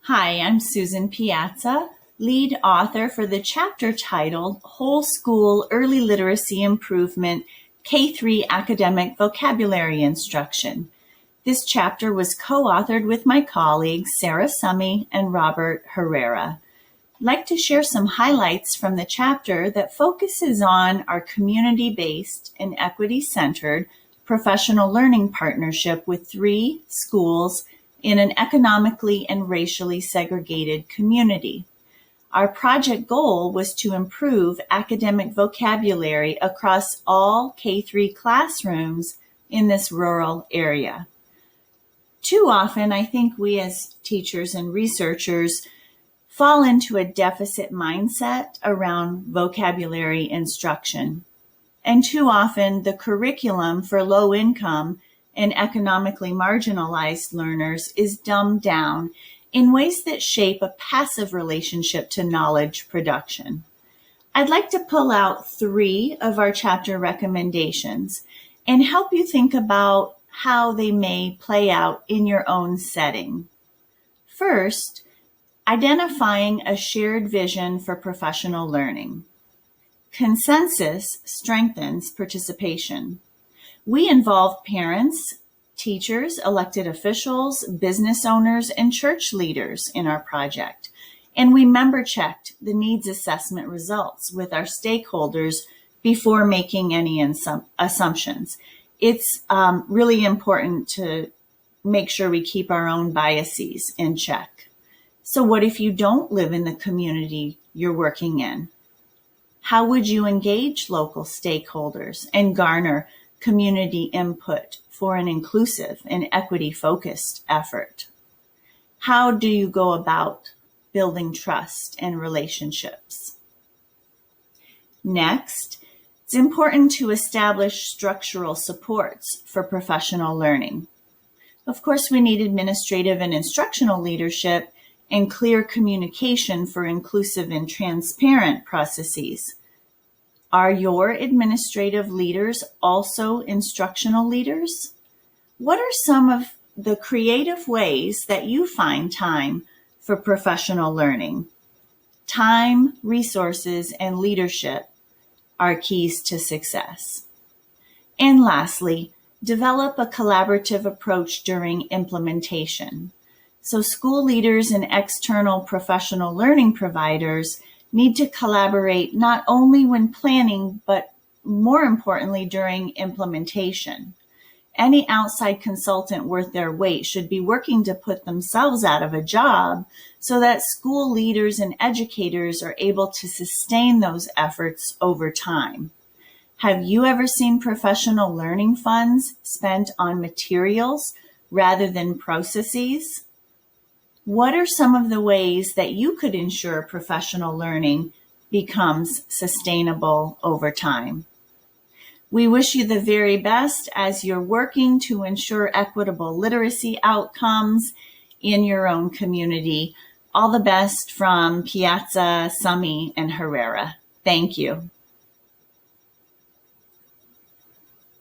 Hi, I'm Susan Piazza, lead author for the chapter titled Whole School Early Literacy Improvement K-3 Academic Vocabulary Instruction. This chapter was co-authored with my colleagues Sarah Summey and Robert Herrera. I'd like to share some highlights from the chapter that focuses on our community-based and equity-centered professional learning partnership with 3 schools in an economically and racially segregated community. Our project goal was to improve academic vocabulary across all K-3 classrooms in this rural area. Too often, I think we as teachers and researchers fall into a deficit mindset around vocabulary instruction. And too often, the curriculum for low-income and economically marginalized learners is dumbed down in ways that shape a passive relationship to knowledge production. I'd like to pull out 3 of our chapter recommendations and help you think about how they may play out in your own setting. First, identifying a shared vision for professional learning. Consensus strengthens participation. We involve parents, teachers, elected officials, business owners, and church leaders in our project. And we member-checked the needs assessment results with our stakeholders before making any assumptions. It's really important to make sure we keep our own biases in check. So what if you don't live in the community you're working in? How would you engage local stakeholders and garner community input for an inclusive and equity-focused effort? How do you go about building trust and relationships? Next, it's important to establish structural supports for professional learning. Of course, we need administrative and instructional leadership and clear communication for inclusive and transparent processes. Are your administrative leaders also instructional leaders? What are some of the creative ways that you find time for professional learning? Time, resources, and leadership are keys to success. And lastly, develop a collaborative approach during implementation. So school leaders and external professional learning providers need to collaborate not only when planning, but more importantly during implementation. Any outside consultant worth their weight should be working to put themselves out of a job so that school leaders and educators are able to sustain those efforts over time. Have you ever seen professional learning funds spent on materials rather than processes? What are some of the ways that you could ensure professional learning becomes sustainable over time? We wish you the very best as you're working to ensure equitable literacy outcomes in your own community. All the best from Piazza, Summey, and Herrera. Thank you.